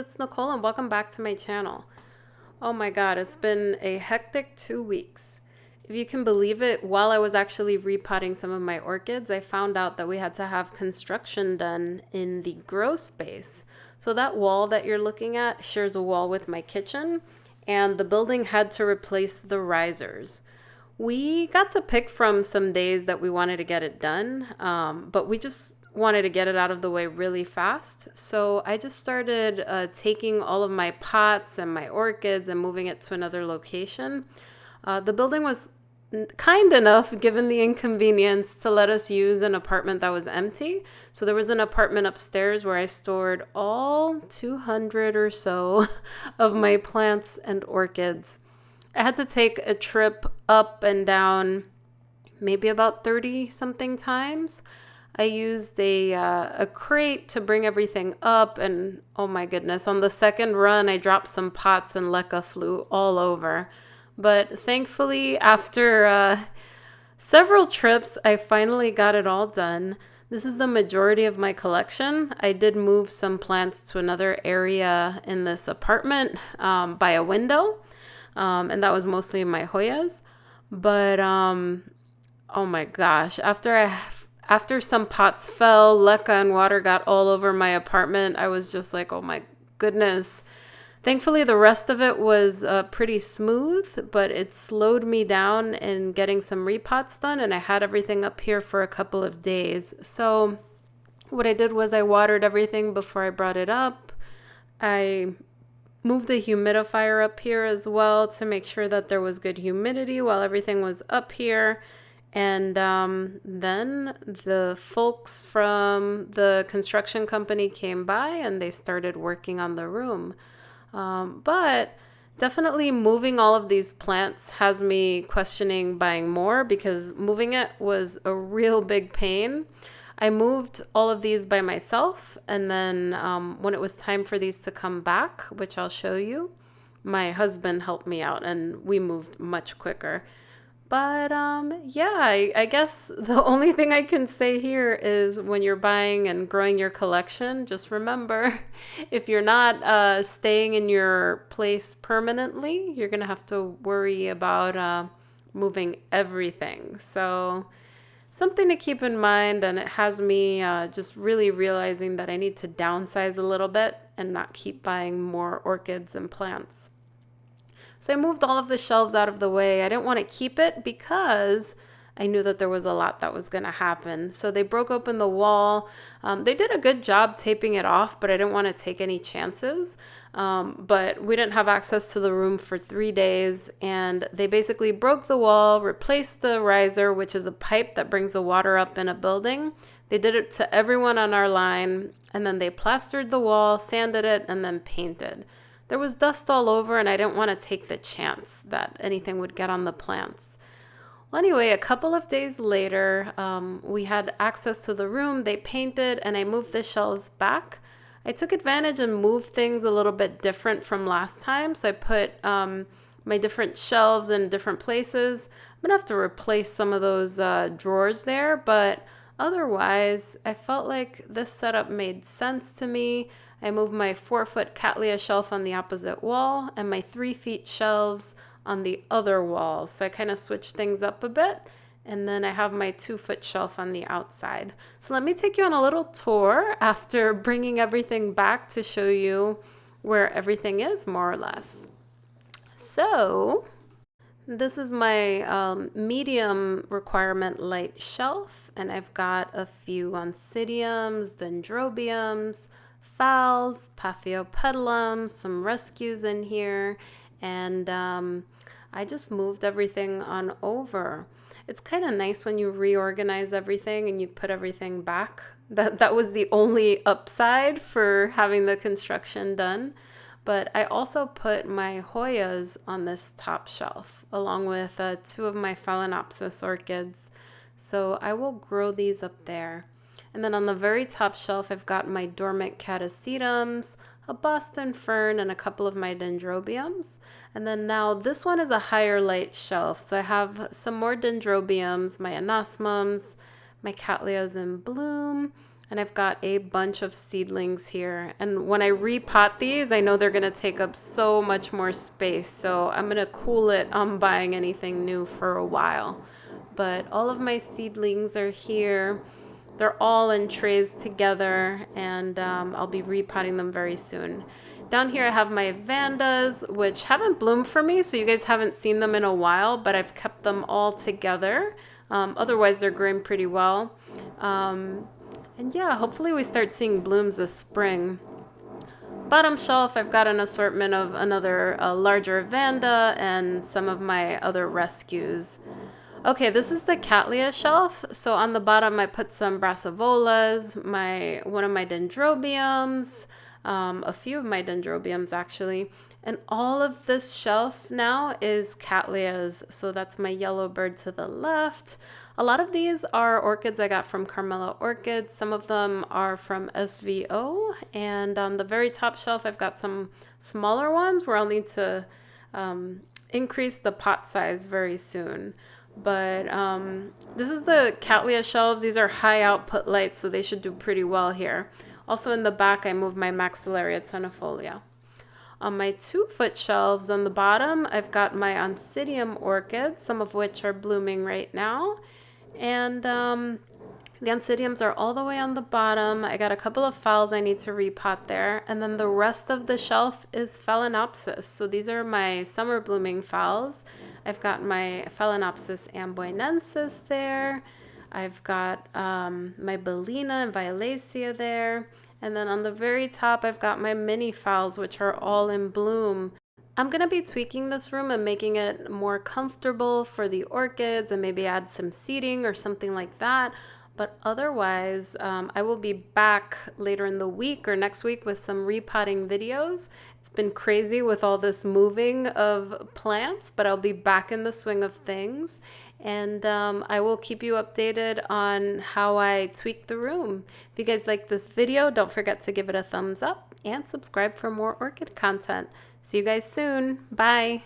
it's Nicole and welcome back to my channel. Oh my god, it's been a hectic 2 weeks. If you can believe it, while I was actually repotting some of my orchids, I found out that we had to have construction done in the grow space. So that wall that you're looking at shares a wall with my kitchen, and the building had to replace the risers. We got to pick from some days that we wanted to get it done, but we just wanted to get it out of the way really fast. So I just started taking all of my pots and my orchids and moving it to another location. The building was kind enough, given the inconvenience, to let us use an apartment that was empty. So there was an apartment upstairs where I stored all 200 or so of my plants and orchids. I had to take a trip up and down maybe about 30 something times. I used a crate to bring everything up, and oh my goodness, on the second run, I dropped some pots and Leca flew all over. But thankfully, after several trips, I finally got it all done. This is the majority of my collection. I did move some plants to another area in this apartment by a window, and that was mostly my Hoyas. But oh my gosh, after some pots fell, Leca and water got all over my apartment, I was just like, oh my goodness. Thankfully, the rest of it was pretty smooth, but it slowed me down in getting some repots done, and I had everything up here for a couple of days. So what I did was I watered everything before I brought it up. I moved the humidifier up here as well to make sure that there was good humidity while everything was up here. And then the folks from the construction company came by and they started working on the room. But definitely moving all of these plants has me questioning buying more, because moving it was a real big pain. I moved all of these by myself, and then when it was time for these to come back, which I'll show you, my husband helped me out and we moved much quicker. But yeah, I guess the only thing I can say here is when you're buying and growing your collection, just remember, if you're not staying in your place permanently, you're going to have to worry about moving everything. So something to keep in mind, and it has me just really realizing that I need to downsize a little bit and not keep buying more orchids and plants. So I moved all of the shelves out of the way. I didn't want to keep it because I knew that there was a lot that was going to happen. So they broke open the wall. They did a good job taping it off, but I didn't want to take any chances. But we didn't have access to the room for 3 days, and they basically broke the wall, replaced the riser, which is a pipe that brings the water up in a building. They did it to everyone on our line, and then they plastered the wall, sanded it, and then painted. There was dust all over, and I didn't want to take the chance that anything would get on the plants. Well, anyway, a couple of days later, we had access to the room. They painted, and I moved the shelves back. I took advantage and moved things a little bit different from last time. So I put my different shelves in different places. I'm going to have to replace some of those drawers there, but otherwise, I felt like this setup made sense to me. I moved my 4-foot Cattleya shelf on the opposite wall and my 3-foot shelves on the other wall. So I kind of switched things up a bit. And then I have my 2-foot shelf on the outside. So let me take you on a little tour after bringing everything back to show you where everything is, more or less. So this is my medium requirement light shelf, and I've got a few oncidiums, dendrobiums, phals, paphiopedilums, some rescues in here, and I just moved everything on over. It's kind of nice when you reorganize everything and you put everything back. That was the only upside for having the construction done. But I also put my Hoyas on this top shelf, along with 2 of my Phalaenopsis orchids. So I will grow these up there. And then on the very top shelf, I've got my dormant catasetums, a Boston fern, and a couple of my dendrobiums. And then now this one is a higher light shelf. So I have some more dendrobiums, my anosmums, my cattleyas in bloom, And I've got a bunch of seedlings here. And when I repot these, I know they're going to take up so much more space. So I'm going to cool it on buying anything new for a while. But all of my seedlings are here. They're all in trays together, and I'll be repotting them very soon. Down here I have my vandas, which haven't bloomed for me, so you guys haven't seen them in a while, but I've kept them all together. Otherwise, they're growing pretty well. And yeah, hopefully we start seeing blooms this spring. Bottom shelf, I've got an assortment of another larger vanda and some of my other rescues. Okay, this is the Cattleya shelf. So on the bottom, I put some brassavolas, one of my dendrobiums, a few of my dendrobiums actually. And all of this shelf now is Cattleyas. So that's my yellow bird to the left. A lot of these are orchids I got from Carmela Orchids. Some of them are from SVO. And on the very top shelf, I've got some smaller ones where I'll need to increase the pot size very soon. But this is the Cattleya shelves. These are high output lights, so they should do pretty well here. Also in the back, I moved my Maxillaria tenuifolia. On my 2-foot shelves on the bottom, I've got my Oncidium orchids, some of which are blooming right now. And the Oncidiums are all the way on the bottom. I got a couple of phals I need to repot there. And then the rest of the shelf is Phalaenopsis. So these are my summer blooming phals. I've got my Phalaenopsis amboinensis there. I've got my Bellina and Violacea there. And then on the very top, I've got my mini phals, which are all in bloom. I'm going to be tweaking this room and making it more comfortable for the orchids and maybe add some seating or something like that. But otherwise, I will be back later in the week or next week with some repotting videos. It's been crazy with all this moving of plants, but I'll be back in the swing of things. And I will keep you updated on how I tweak the room. If you guys like this video, don't forget to give it a thumbs up and subscribe for more orchid content. See you guys soon. Bye.